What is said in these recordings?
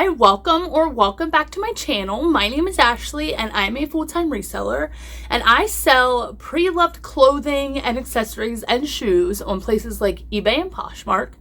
Hi, welcome back to my channel. My name is Ashley and I'm a full-time reseller, and I sell pre-loved clothing and accessories and shoes on places like eBay and Poshmark.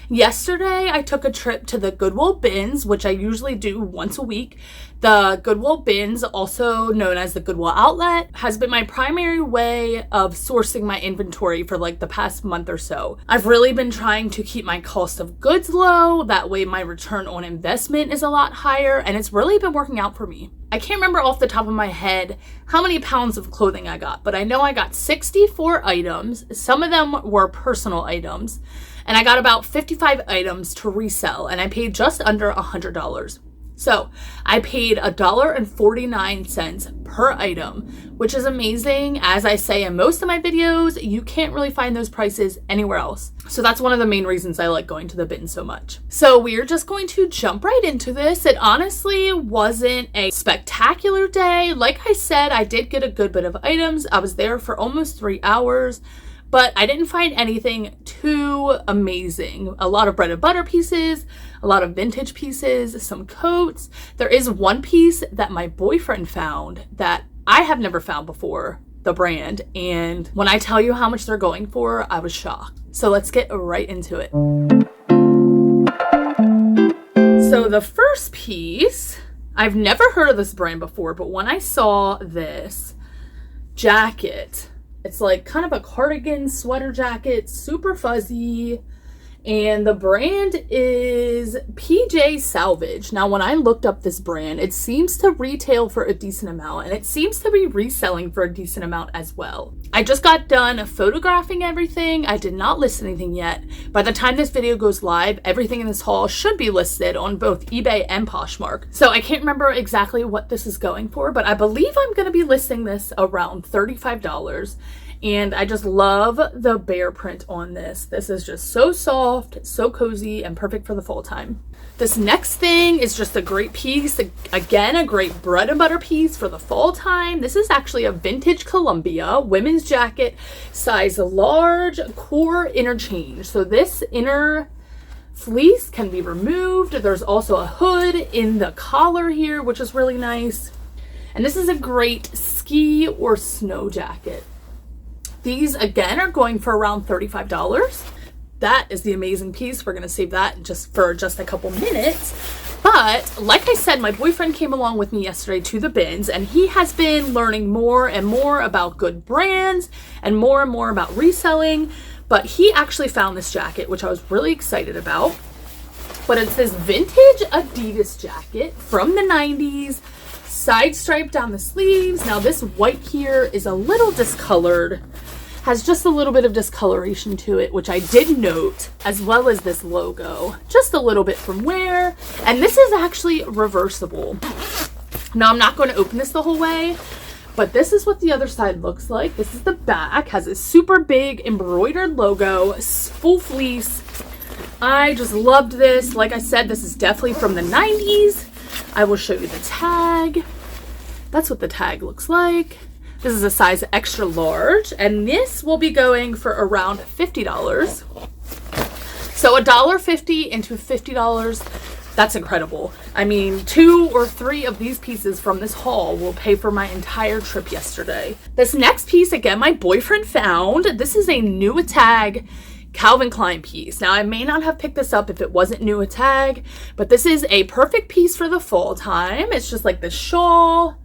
Yesterday, I took a trip to the Goodwill bins, which I usually do once a week. The Goodwill bins, also known as the Goodwill Outlet, has been my primary way of sourcing my inventory for like the past month or so. I've really been trying to keep my cost of goods low. That way my return on investment is a lot higher, and it's really been working out for me. I can't remember off the top of my head how many pounds of clothing I got, but I know I got 64 items. Some of them were personal items, and I got about 55 items to resell, and I paid just under $100. So I paid $1.49 per item, which is amazing. As I say in most of my videos, you can't really find those prices anywhere else. So that's one of the main reasons I like going to the bin so much. So we're just going to jump right into this. It honestly wasn't a spectacular day. Like I said, I did get a good bit of items. I was there for almost 3 hours. But I didn't find anything too amazing. A lot of bread and butter pieces, a lot of vintage pieces, some coats. There is one piece that my boyfriend found that I have never found before, the brand. And when I tell you how much they're going for, I was shocked. So let's get right into it. So the first piece, I've never heard of this brand before, but when I saw this jacket, it's like kind of a cardigan sweater jacket, super fuzzy, and the brand is PJ Salvage. Now, when I looked up this brand, it seems to retail for a decent amount, and it seems to be reselling for a decent amount as well. I just got done photographing everything. I did not list anything yet. By the time this video goes live, everything in this haul should be listed on both eBay and Poshmark. So I can't remember exactly what this is going for, but I believe I'm going to be listing this around $35. And I just love the bear print on this. This is just so soft, so cozy, and perfect for the fall time. This next thing is just a great piece. Again, a great bread and butter piece for the fall time. This is actually a vintage Columbia women's jacket, size large, core interchange. So this inner fleece can be removed. There's also a hood in the collar here, which is really nice. And this is a great ski or snow jacket. These, again, are going for around $35. That is the amazing piece. We're going to save that just for a couple minutes. But like I said, my boyfriend came along with me yesterday to the bins, and he has been learning more and more about good brands and more about reselling. But he actually found this jacket, which I was really excited about. But it's this vintage Adidas jacket from the 90s. Side stripe down the sleeves. Now this white here is a little discolored, has just a little bit of discoloration to it, which I did note, as well as this logo, just a little bit from wear. And this is actually reversible. Now I'm not going to open this the whole way, but this is what the other side looks like. This is the back, has a super big embroidered logo, full fleece. I just loved this. Like I said, this is definitely from the 90s. I will show you the tag. That's what the tag looks like. This is a size extra large, and this will be going for around $50. So $1.50 into $50, that's incredible. I mean, 2 or 3 of these pieces from this haul will pay for my entire trip yesterday. This next piece, again, my boyfriend found. This is a new tag Calvin Klein piece. Now, I may not have picked this up if it wasn't new a tag, but this is a perfect piece for the fall time. It's just like the shawl,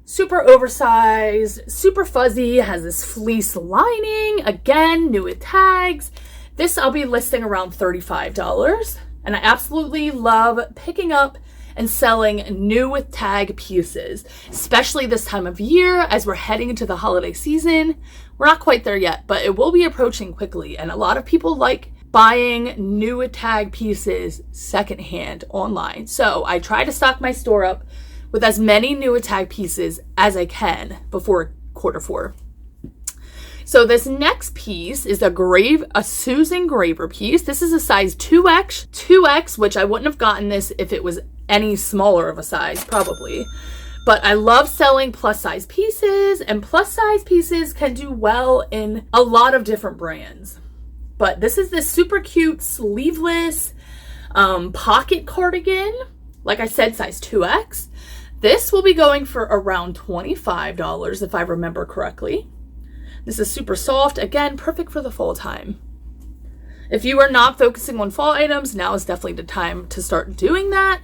super oversized, super fuzzy, has this fleece lining, again, new with tags. This I'll be listing around $35, and I absolutely love picking up and selling new with tag pieces, especially this time of year as we're heading into the holiday season. We're not quite there yet, but it will be approaching quickly, and a lot of people like buying new with tag pieces secondhand online. So I try to stock my store up with as many new with tag pieces as I can before Q4. So this next piece is a Susan Graver piece. This is a size 2X, which I wouldn't have gotten this if it was any smaller of a size, probably. But I love selling plus size pieces, and plus size pieces can do well in a lot of different brands. But this is this super cute sleeveless Pocket cardigan, like I said, size 2X. This will be going for around $25 if I remember correctly. This is super soft. Again, perfect for the fall time. If you are not focusing on fall items, now is definitely the time to start doing that.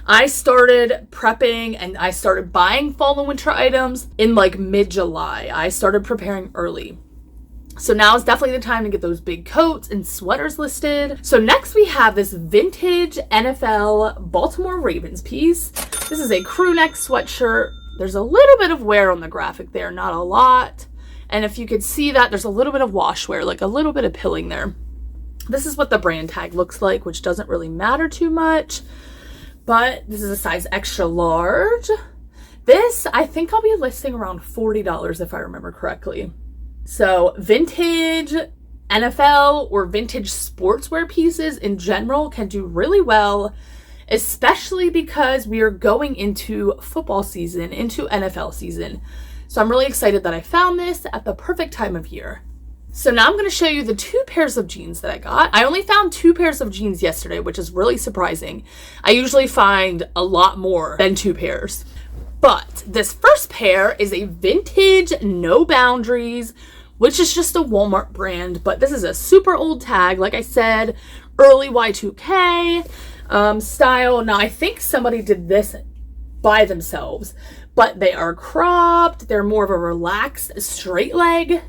I started prepping and I started buying fall and winter items in like mid-July. I started preparing early. So now is definitely the time to get those big coats and sweaters listed. So next we have this vintage NFL Baltimore Ravens piece. This is a crew neck sweatshirt. There's a little bit of wear on the graphic there, not a lot. And if you could see that, there's a little bit of wash wear, like a little bit of pilling there. This is what the brand tag looks like, which doesn't really matter too much. But this is a size extra large. This, I think I'll be listing around $40 if I remember correctly. So vintage NFL or vintage sportswear pieces in general can do really well, especially because we are going into football season, into NFL season. So I'm really excited that I found this at the perfect time of year. So now I'm going to show you the 2 pairs of jeans that I got. I only found 2 pairs of jeans yesterday, which is really surprising. I usually find a lot more than 2 pairs. But this first pair is a vintage No Boundaries, which is just a Walmart brand. But this is a super old tag. Like I said, early Y2K style. Now, I think somebody did this by themselves, but they are cropped. They're more of a relaxed straight leg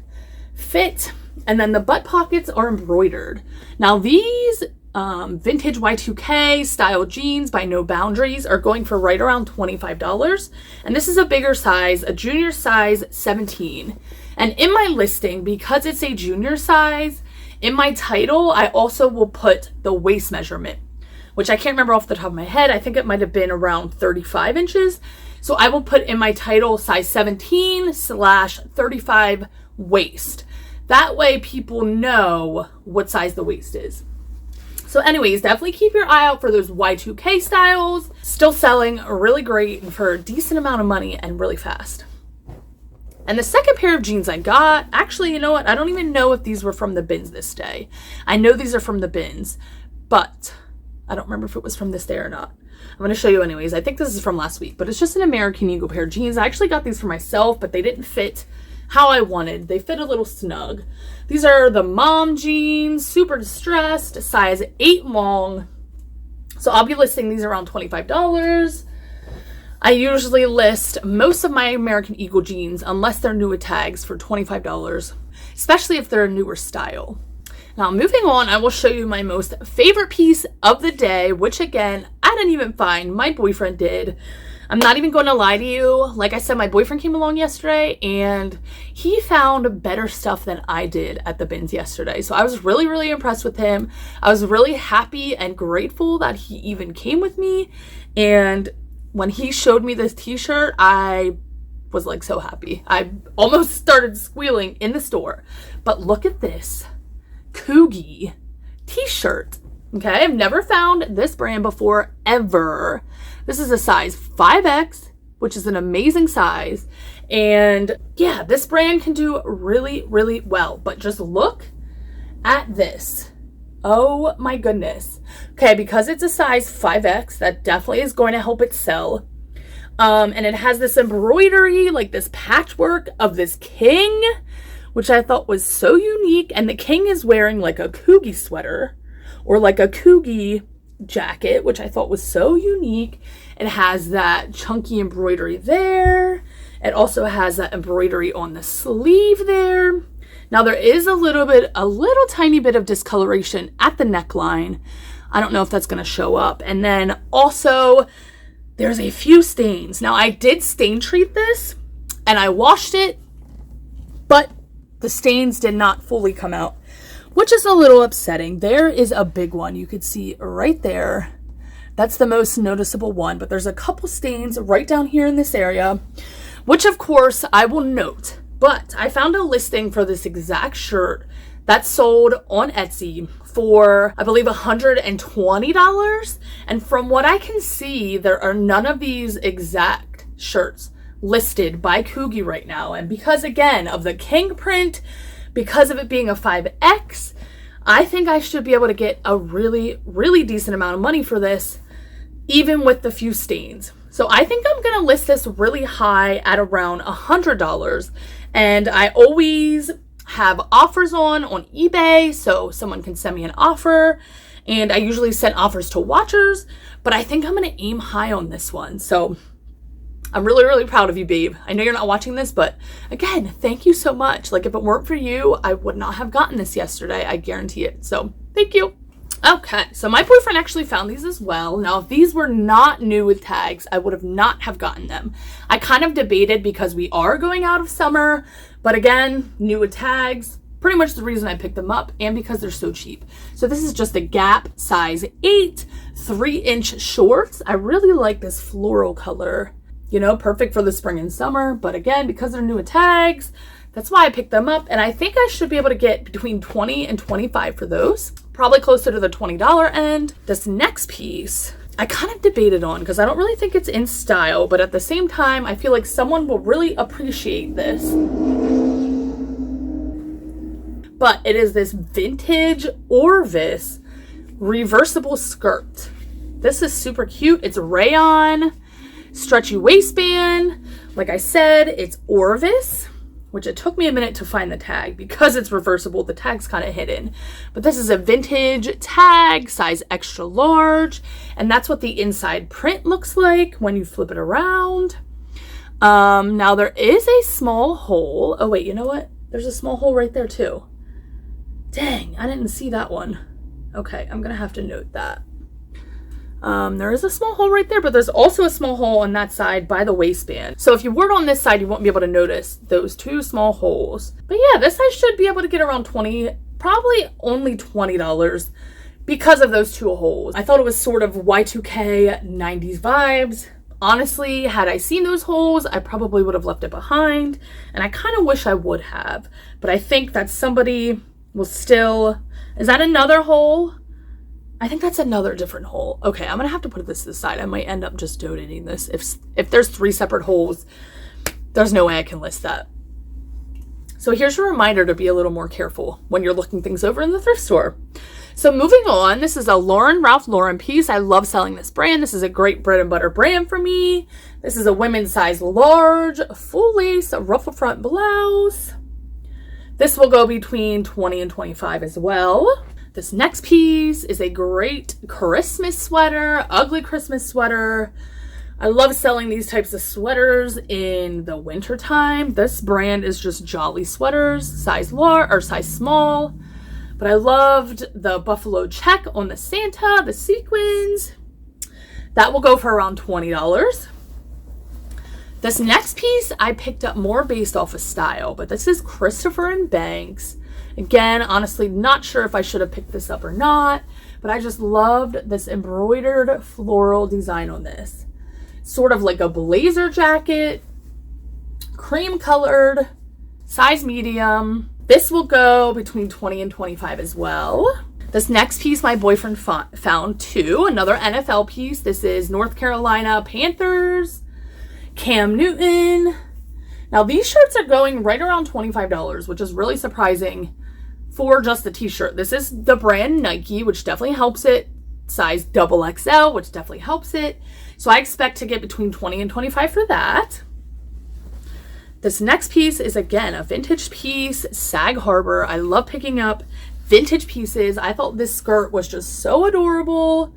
fit, and then the butt pockets are embroidered. Now these vintage Y2K style jeans by No Boundaries are going for right around $25, and this is a bigger size, a junior size 17. And in my listing, because it's a junior size, in my title I also will put the waist measurement, which I can't remember off the top of my head. I think it might have been around 35 inches. So I will put in my title size 17/35 waist. That way people know what size the waist is. So anyways, definitely keep your eye out for those Y2K styles. Still selling really great and for a decent amount of money and really fast. And the second pair of jeans I got, actually, you know what? I don't even know if these were from the bins this day. I know these are from the bins, but I don't remember if it was from this day or not. I'm going to show you anyways. I think this is from last week, but it's just an American Eagle pair of jeans. I actually got these for myself, but they didn't fit how I wanted. They fit a little snug. These are the mom jeans, super distressed, size 8 long. So I'll be listing these around $25. I usually list most of my American Eagle jeans, unless they're newer tags, for $25, especially if they're a newer style. Now moving on, I will show you my most favorite piece of the day, which again, I didn't even find, my boyfriend did. I'm not even going to lie to you. Like I said, my boyfriend came along yesterday and he found better stuff than I did at the bins yesterday. So I was really, really impressed with him. I was really happy and grateful that he even came with me. And when he showed me this t-shirt, I was like so happy. I almost started squealing in the store. But look at this Coogie t-shirt. Okay, I've never found this brand before, ever. This is a size 5X, which is an amazing size. And yeah, this brand can do really, really well. But just look at this. Oh my goodness. Okay, because it's a size 5X, that definitely is going to help it sell. And it has this embroidery, like this patchwork of this king, which I thought was so unique. And the king is wearing like a Coogie sweater or like a Coogie jacket, which I thought was so unique. It has that chunky embroidery there. It also has that embroidery on the sleeve there. Now there is a little tiny bit of discoloration at the neckline. I don't know if that's going to show up. And then also there's a few stains. Now I did stain treat this and I washed it, but the stains did not fully come out, which is a little upsetting. There is a big one you could see right there. That's the most noticeable one, but there's a couple stains right down here in this area, which of course I will note. But I found a listing for this exact shirt that sold on Etsy for, I believe, $120. And from what I can see, there are none of these exact shirts listed by Coogie right now. And because, again, of the king print, because of it being a 5X, I think I should be able to get a really, really decent amount of money for this, even with the few stains. So I think I'm going to list this really high at around $100. And I always have offers on eBay, so someone can send me an offer. And I usually send offers to watchers, but I think I'm going to aim high on this one. So I'm really, really proud of you, babe. I know you're not watching this, but again, thank you so much. Like, if it weren't for you, I would not have gotten this yesterday. I guarantee it. So thank you. Okay, so my boyfriend actually found these as well. Now, if these were not new with tags, I would have not have gotten them. I kind of debated because we are going out of summer, but again, new with tags, pretty much the reason I picked them up, and because they're so cheap. So this is just a Gap size 8, 3-inch shorts. I really like this floral color, you know, perfect for the spring and summer. But again, because they're new with tags, that's why I picked them up. And I think I should be able to get between $20 and $25 for those. Probably closer to the $20 end. This next piece, I kind of debated on because I don't really think it's in style, but at the same time, I feel like someone will really appreciate this. But it is this vintage Orvis reversible skirt. This is super cute. It's rayon, stretchy waistband. Like I said, it's Orvis, which it took me a minute to find the tag because it's reversible. The tag's kind of hidden, but this is a vintage tag, size extra large. And that's what the inside print looks like when you flip it around. Now there is a small hole. Oh wait, you know what? There's a small hole right there too. Dang, I didn't see that one. Okay, I'm gonna have to note that. There is a small hole right there, but there's also a small hole on that side by the waistband. So if you were on this side, you won't be able to notice those two small holes. But yeah, this I should be able to get around 20, probably only $20 because of those two holes. I thought it was sort of Y2K 90s vibes. Honestly, had I seen those holes, I probably would have left it behind, and I kind of wish I would have. But I think that somebody will still... Is that another hole? I think that's another different hole. Okay, I'm gonna have to put this to the side. I might end up just donating this. If there's 3 separate holes, there's no way I can list that. So here's a reminder to be a little more careful when you're looking things over in the thrift store. So moving on, this is a Ralph Lauren piece. I love selling this brand. This is a great bread and butter brand for me. This is a women's size large, full lace, ruffle front blouse. This will go between $20 and $25 as well. This next piece is a great Christmas sweater, ugly Christmas sweater. I love selling these types of sweaters in the winter time. This brand is just Jolly Sweaters, size large or size small. But I loved the buffalo check on the Santa, the sequins. That will go for around $20. This next piece I picked up more based off of style, but this is Christopher & Banks. Again, honestly, not sure if I should have picked this up or not, but I just loved this embroidered floral design on this. Sort of like a blazer jacket, cream colored, size medium. This will go between $20 and $25 as well. This next piece my boyfriend found too, another NFL piece. This is North Carolina Panthers, Cam Newton. Now these shirts are going right around $25, which is really surprising for just the t-shirt. This is the brand Nike, which definitely helps it. Size XXL, which definitely helps it. So I expect to get between $20 and $25 for that. This next piece is again a vintage piece, Sag Harbor. I love picking up vintage pieces. I thought this skirt was just so adorable.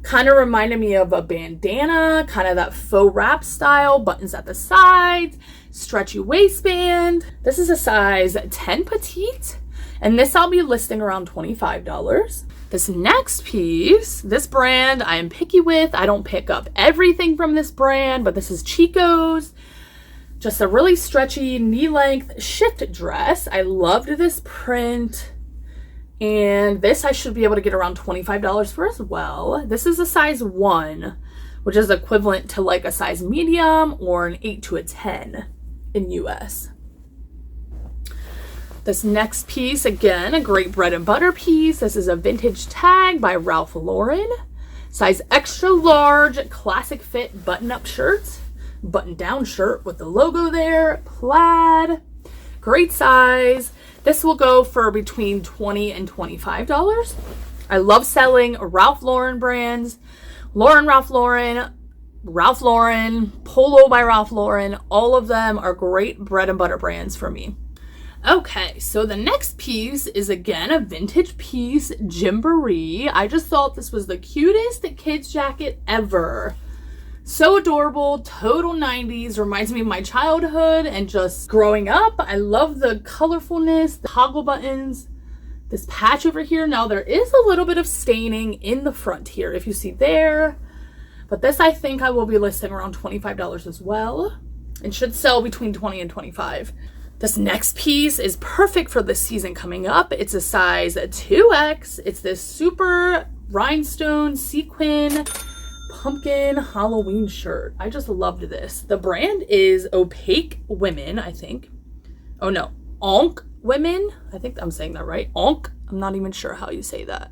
Kind of reminded me of a bandana, kind of that faux wrap style, buttons at the sides, stretchy waistband. This is a size 10 petite, and this I'll be listing around $25. This next piece, this brand I am picky with. I don't pick up everything from this brand, but this is Chico's. Just a really stretchy knee-length shift dress. I loved this print. And this I should be able to get around $25 for as well. This is a size 1, which is equivalent to like a size medium or an 8 to a 10 in US. This next piece, again, a great bread and butter piece. This is a vintage tag by Ralph Lauren. Size extra large, classic fit button-up shirt. Button-down shirt with the logo there. Plaid. Great size. This will go for between $20 and $25. I love selling Ralph Lauren brands. Ralph Lauren, Polo by Ralph Lauren. All of them are great bread and butter brands for me. Okay, so the next piece is again a vintage piece, Gymboree. I just thought this was the cutest kids jacket ever. So adorable, total 90s, reminds me of my childhood and just growing up. I love the colorfulness, the toggle buttons, this patch over here. Now there is a little bit of staining in the front here, if you see there. But this I think I will be listing around $25 as well. It should sell between $20 and $25. This next piece is perfect for this season coming up. It's a size 2X. It's this super rhinestone sequin pumpkin Halloween shirt. I just loved this. The brand is Opaque Women, I think. Oh no, Onk Women. I think I'm saying that right. Onk. I'm not even sure how you say that.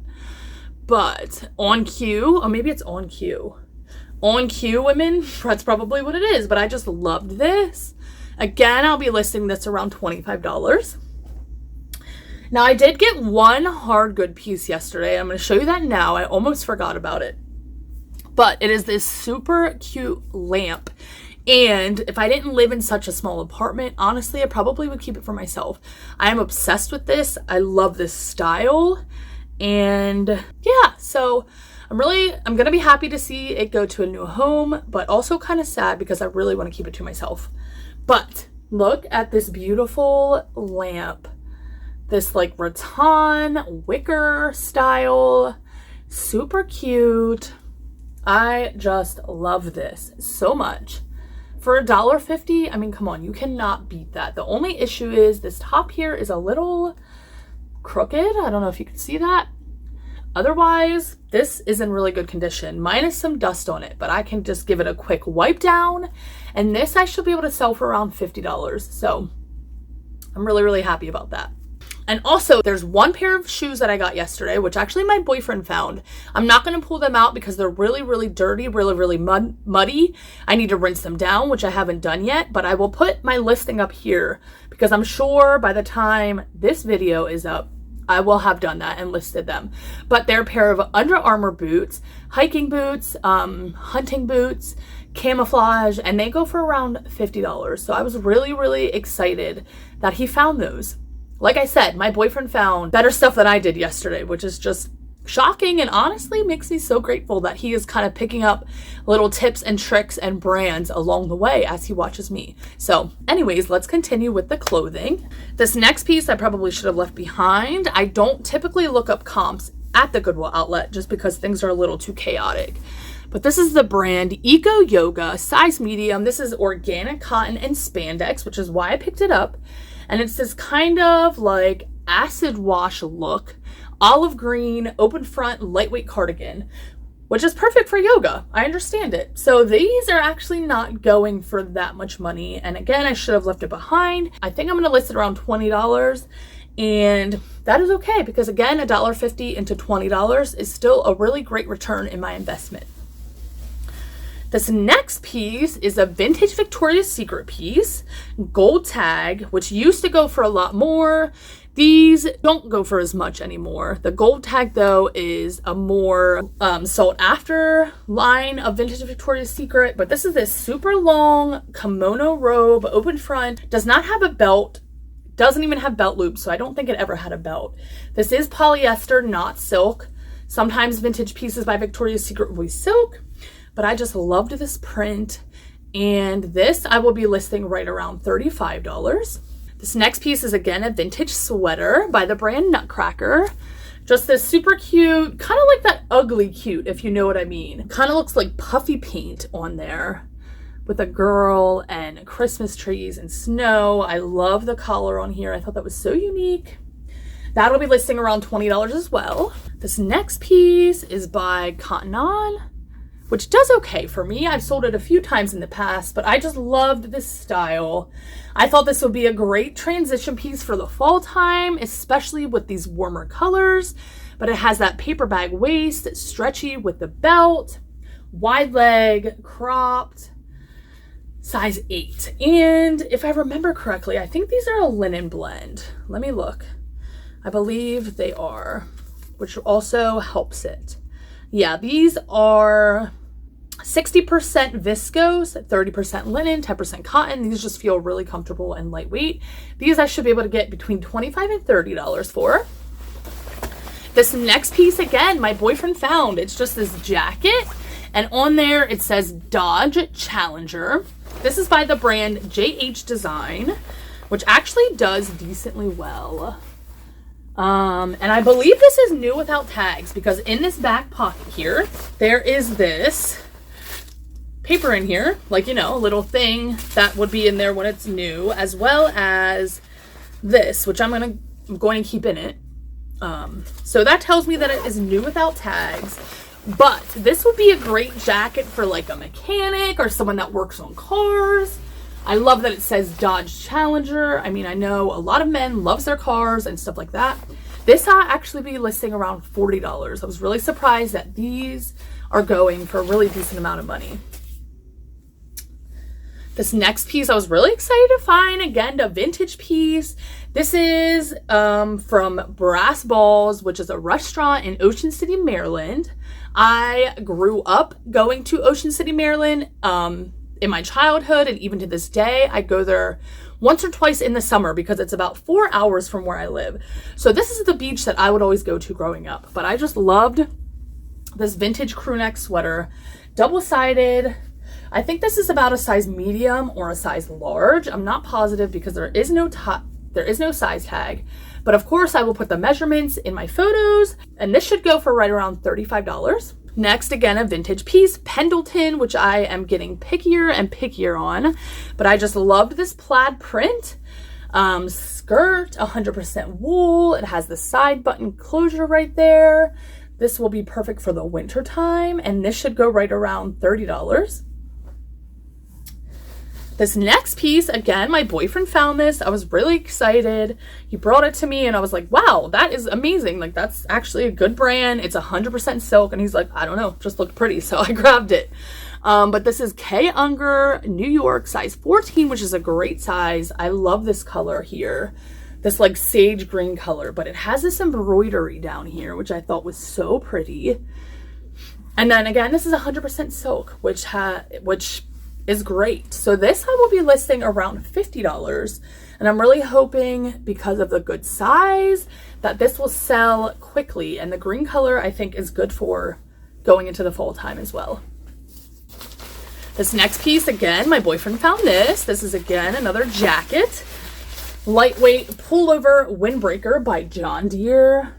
But On Q, or maybe it's On Q. On Q Women, that's probably what it is. But I just loved this. Again, I'll be listing this around $25. Now, I did get one hard good piece yesterday. I'm going to show you that now. I almost forgot about it. But it is this super cute lamp. And if I didn't live in such a small apartment, honestly, I probably would keep it for myself. I am obsessed with this. I love this style. And yeah, so I'm going to be happy to see it go to a new home, but also kind of sad because I really want to keep it to myself. But look at this beautiful lamp. This like rattan wicker style. Super cute. I just love this so much. For $1.50, I mean, come on, you cannot beat that. The only issue is this top here is a little crooked. I don't know if you can see that. Otherwise, this is in really good condition, minus some dust on it, but I can just give it a quick wipe down. And this I should be able to sell for around $50. So I'm really, really happy about that. And also, there's one pair of shoes that I got yesterday, which actually my boyfriend found. I'm not going to pull them out because they're really, really dirty, really, really muddy. I need to rinse them down, which I haven't done yet, but I will put my listing up here because I'm sure by the time this video is up, I will have done that and listed them. But they're a pair of Under Armour boots, hiking boots, hunting boots, camouflage, and they go for around $50. So I was really, really excited that he found those. Like I said, my boyfriend found better stuff than I did yesterday, which is just shocking and honestly makes me so grateful that he is kind of picking up little tips and tricks and brands along the way as he watches me. So anyways, let's continue with the clothing. This next piece I probably should have left behind. I don't typically look up comps at the Goodwill Outlet just because things are a little too chaotic. But this is the brand Eco Yoga, size medium. This is organic cotton and spandex, which is why I picked it up. And it's this kind of like acid wash look, olive green, open front, lightweight cardigan, which is perfect for yoga. I understand it. So these are actually not going for that much money. And again, I should have left it behind. I think I'm going to list it around $20. And that is okay because again, $1.50 into $20 is still a really great return in my investment. This next piece is a vintage Victoria's Secret piece, gold tag, which used to go for a lot more. These don't go for as much anymore. The gold tag, though, is a more sought after line of vintage Victoria's Secret. But this is this super long kimono robe, open front, does not have a belt, doesn't even have belt loops, so I don't think it ever had a belt. This is polyester, not silk. Sometimes vintage pieces by Victoria's Secret will be silk. But I just loved this print, and this I will be listing right around $35. This next piece is again a vintage sweater by the brand Nutcracker. Just this super cute, kind of like that ugly cute, if you know what I mean. Kind of looks like puffy paint on there with a girl and Christmas trees and snow. I love the collar on here. I thought that was so unique. That'll be listing around $20 as well. This next piece is by Cotton On, which does okay for me. I've sold it a few times in the past, but I just loved this style. I thought this would be a great transition piece for the fall time, especially with these warmer colors. But it has that paper bag waist, stretchy with the belt, wide leg, cropped. size 8. And if I remember correctly, I think these are a linen blend. Let me look. I believe they are, which also helps it. Yeah, these are 60% viscose, 30% linen, 10% cotton. These just feel really comfortable and lightweight. These I should be able to get between $25 and $30 for. This next piece, again, my boyfriend found. It's just this jacket, and on there it says Dodge Challenger. This is by the brand JH Design, which actually does decently well. And I believe this is new without tags, because in this back pocket here, there is this paper in here, like, you know, a little thing that would be in there when it's new, as well as this, which I'm going to keep in it. So that tells me that it is new without tags, but this would be a great jacket for like a mechanic or someone that works on cars. I love that it says Dodge Challenger. I mean, I know a lot of men loves their cars and stuff like that. This I'll actually be listing around $40. I was really surprised that these are going for a really decent amount of money. This next piece I was really excited to find, again, a vintage piece. This is from Brass Balls, which is a restaurant in Ocean City, Maryland. I grew up going to Ocean City, Maryland in my childhood, and even to this day, I go there once or twice in the summer because it's about 4 hours from where I live. So this is the beach that I would always go to growing up. But I just loved this vintage crew neck sweater, double-sided. I think this is about a size medium or a size large. I'm not positive because there is no size tag, but of course I will put the measurements in my photos, and this should go for right around $35. Next, again, a vintage piece, Pendleton, which I am getting pickier and pickier on, but I just loved this plaid print. Skirt, 100% wool. It has the side button closure right there. This will be perfect for the winter time, and this should go right around $30. This next piece, again, my boyfriend found this. I was really excited. He brought it to me and I was like, wow, that is amazing. Like, that's actually a good brand. It's 100% silk. And he's like, I don't know, just looked pretty. So I grabbed it. But this is K. Unger, New York, size 14, which is a great size. I love this color here. This like sage green color, but it has this embroidery down here, which I thought was so pretty. And then again, this is 100% silk, which is great. So this I will be listing around $50, and I'm really hoping, because of the good size, that this will sell quickly. And the green color I think is good for going into the fall time as well. This next piece, again, my boyfriend found this. This is again another jacket, lightweight pullover windbreaker by John Deere.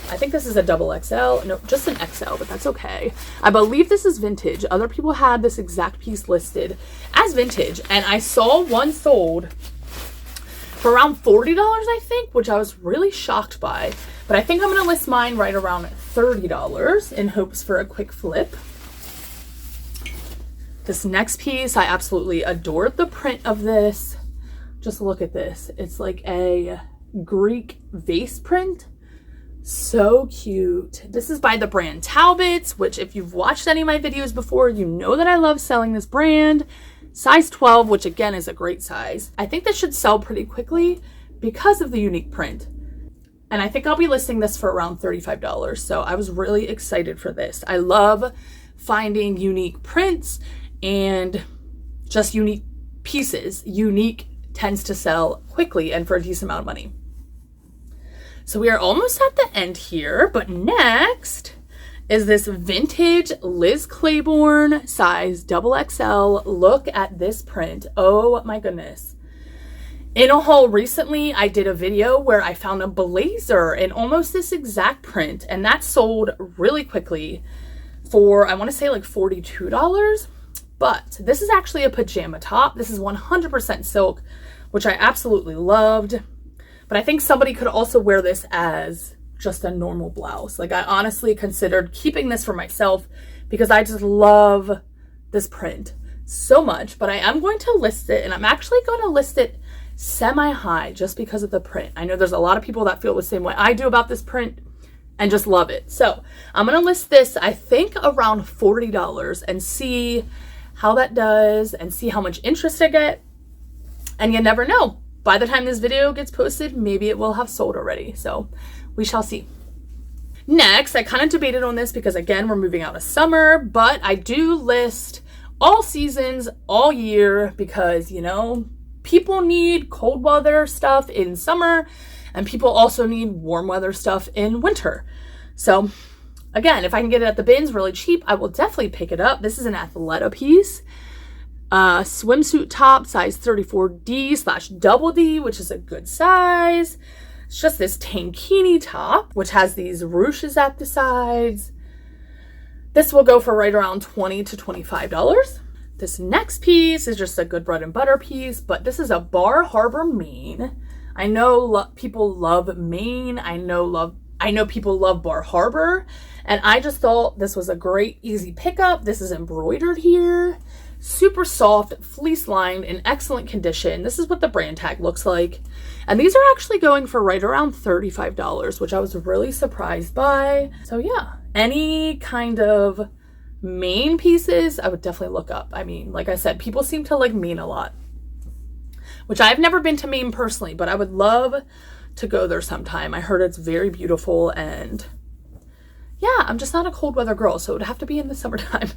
I think this is a XXL. No, just an XL, but that's okay. I believe this is vintage. Other people had this exact piece listed as vintage, and I saw one sold for around $40, I think, which I was really shocked by. But I think I'm going to list mine right around $30 in hopes for a quick flip. This next piece, I absolutely adored the print of this. Just look at this. It's like a Greek vase print. So cute. This is by the brand Talbots, which if you've watched any of my videos before, you know that I love selling this brand. Size 12, which again is a great size. I think this should sell pretty quickly because of the unique print. And I think I'll be listing this for around $35. So I was really excited for this. I love finding unique prints and just unique pieces. Unique tends to sell quickly and for a decent amount of money. So we are almost at the end here, but next is this vintage Liz Claiborne size XXL. Look at this print. Oh my goodness. In a haul recently, I did a video where I found a blazer in almost this exact print, and that sold really quickly for, I want to say like $42. But this is actually a pajama top. This is 100% silk, which I absolutely loved. But I think somebody could also wear this as just a normal blouse. Like, I honestly considered keeping this for myself because I just love this print so much. But I am going to list it, and I'm actually going to list it semi-high just because of the print. I know there's a lot of people that feel the same way I do about this print and just love it. So I'm going to list this, I think, around $40 and see how that does and see how much interest I get. And you never know. By the time this video gets posted, maybe it will have sold already. So we shall see. Next, I kind of debated on this because again, we're moving out of summer, but I do list all seasons, all year, because, you know, people need cold weather stuff in summer and people also need warm weather stuff in winter. So again, if I can get it at the bins really cheap, I will definitely pick it up. This is an Athleta piece. Swimsuit top, size 34D/double D, which is a good size. It's just this tankini top, which has these ruches at the sides. This will go for right around $20 to $25. This next piece is just a good bread and butter piece, but this is a Bar Harbor, Maine. I know people love Maine. I know people love Bar Harbor, and I just thought this was a great, easy pickup. This is embroidered here. Super soft, fleece lined, in excellent condition. This is what the brand tag looks like. And these are actually going for right around $35, which I was really surprised by. So yeah, any kind of Maine pieces, I would definitely look up. I mean, like I said, people seem to like Maine a lot, which I've never been to Maine personally, but I would love to go there sometime. I heard it's very beautiful, and yeah, I'm just not a cold weather girl, so it would have to be in the summertime.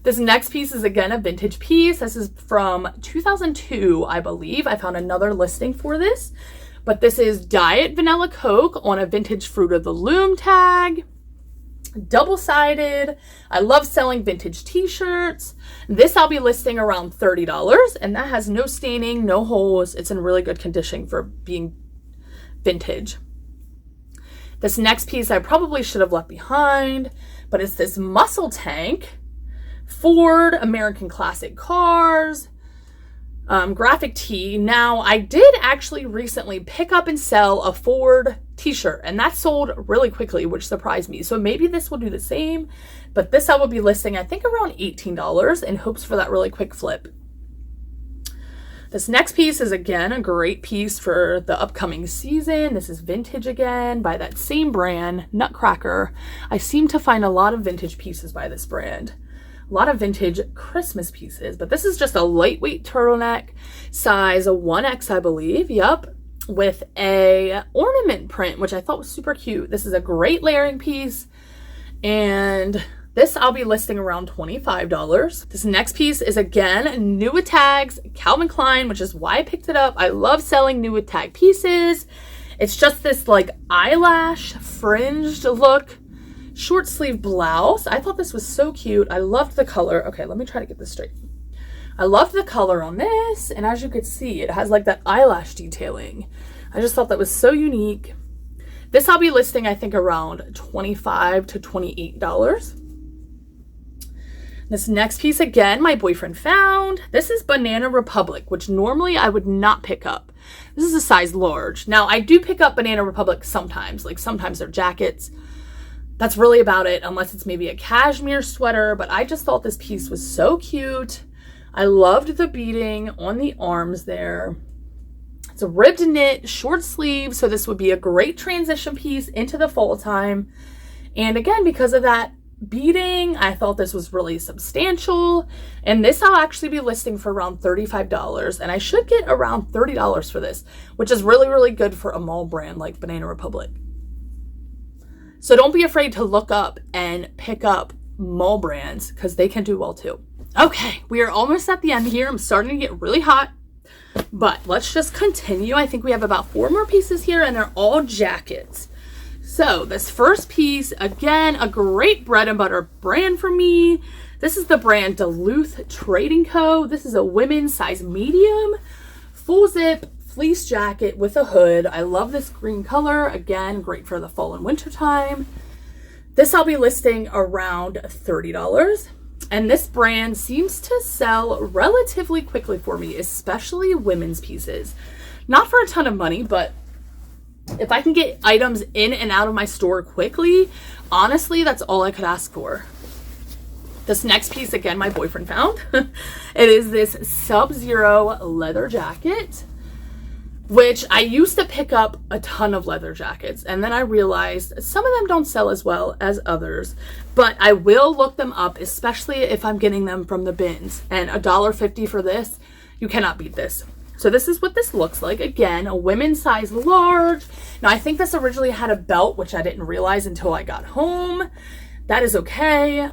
This next piece is again a vintage piece. This is from 2002, I believe. I found another listing for this, but this is Diet Vanilla Coke on a vintage Fruit of the Loom tag. Double-sided. I love selling vintage t-shirts. This I'll be listing around $30, and that has no staining, no holes. It's in really good condition for being vintage. This next piece I probably should have left behind, but it's this muscle tank, Ford American Classic Cars, graphic tee. Now, I did actually recently pick up and sell a Ford t-shirt, and that sold really quickly, which surprised me. So maybe this will do the same, but this I will be listing, I think, around $18 in hopes for that really quick flip. This next piece is again a great piece for the upcoming season. This is vintage again by that same brand, Nutcracker. I seem to find a lot of vintage pieces by this brand. A lot of vintage Christmas pieces, but this is just a lightweight turtleneck, size 1X, I believe. Yep, with a ornament print, which I thought was super cute. This is a great layering piece, and this I'll be listing around $25. This next piece is again new with tags, Calvin Klein, which is why I picked it up. I love selling new with tag pieces. It's just this like eyelash fringed look, short sleeve blouse. I thought this was so cute. I loved the color. Okay, let me try to get this straight. I loved the color on this, and as you could see, it has like that eyelash detailing. I just thought that was so unique. This I'll be listing, I think, around $25 to $28. This next piece, again, my boyfriend found. This is Banana Republic, which normally I would not pick up. This is a size large. Now, I do pick up Banana Republic sometimes, like sometimes they're jackets. That's really about it, unless it's maybe a cashmere sweater, but I just thought this piece was so cute. I loved the beading on the arms there. It's a ribbed knit, short sleeve, so this would be a great transition piece into the fall time. And again, because of that beading, I thought this was really substantial, and this I'll actually be listing for around $35, and I should get around $30 for this, which is really, really good for a mall brand like Banana Republic. So don't be afraid to look up and pick up mall brands because they can do well too. Okay, we are almost at the end here. I'm starting to get really hot, but let's just continue. I think we have about 4 more pieces here, and they're all jackets. So this first piece, again, a great bread and butter brand for me. This is the brand Duluth Trading Co. This is a women's size medium, full zip, fleece jacket with a hood. I love this green color. Again, great for the fall and winter time. This I'll be listing around $30. And this brand seems to sell relatively quickly for me, especially women's pieces. Not for a ton of money, but if I can get items in and out of my store quickly, honestly, that's all I could ask for. This next piece, again, my boyfriend found. It is this Sub-Zero leather jacket which I used to pick up a ton of leather jackets, and then I realized some of them don't sell as well as others, but I will look them up, especially if I'm getting them from the bins. And $1.50 for this, you cannot beat this. So this is what this looks like. Again, a women's size large. Now I think this originally had a belt, which I didn't realize until I got home. That is okay.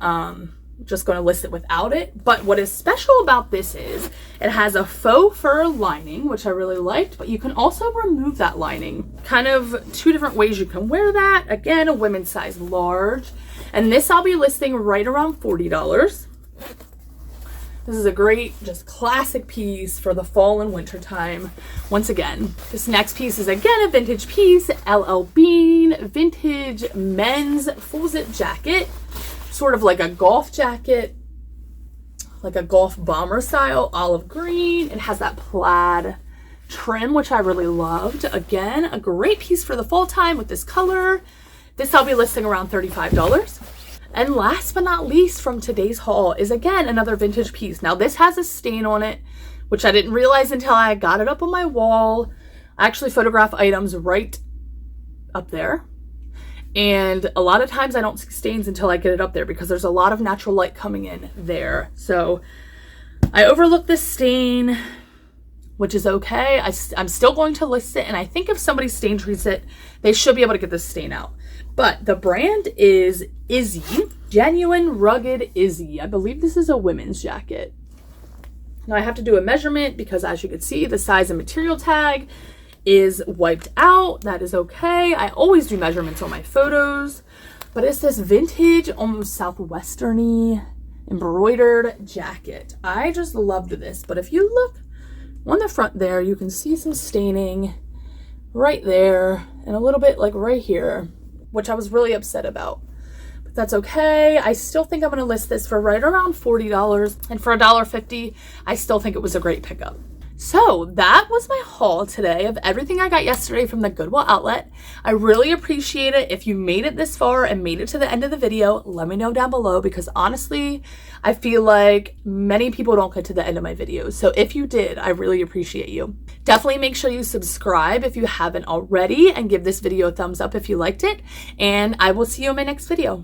Just going to list it without it. But what is special about this is it has a faux fur lining, which I really liked, but you can also remove that lining. Kind of two different ways you can wear that. Again, a women's size large. And this I'll be listing right around $40. This is a great, just classic piece for the fall and winter time. Once again, this next piece is again a vintage piece, LL Bean vintage men's full zip jacket. Sort of like a golf jacket, like a golf bomber style, olive green. It has that plaid trim, which I really loved. Again, a great piece for the fall time with this color. This I'll be listing around $35. And last but not least from today's haul is again another vintage piece. Now this has a stain on it, which I didn't realize until I got it up on my wall. I actually photograph items right up there. And a lot of times I don't see stains until I get it up there because there's a lot of natural light coming in there. So I overlooked this stain, which is okay. I'm still going to list it. And I think if somebody stain treats it, they should be able to get this stain out. But the brand is Izzy, Genuine Rugged Izzy. I believe this is a women's jacket. Now I have to do a measurement because as you can see, the size and material tag is wiped out. That is okay. I always do measurements on my photos, but it's this vintage, almost southwesterny embroidered jacket. I just loved this, but if you look on the front there, you can see some staining right there and a little bit like right here, which I was really upset about. But that's okay. I still think I'm going to list this for right around $40, and for $1.50, I still think it was a great pickup. So that was my haul today of everything I got yesterday from the Goodwill Outlet. I really appreciate it. If you made it this far and made it to the end of the video, let me know down below because honestly, I feel like many people don't get to the end of my videos. So if you did, I really appreciate you. Definitely make sure you subscribe if you haven't already and give this video a thumbs up if you liked it. And I will see you in my next video.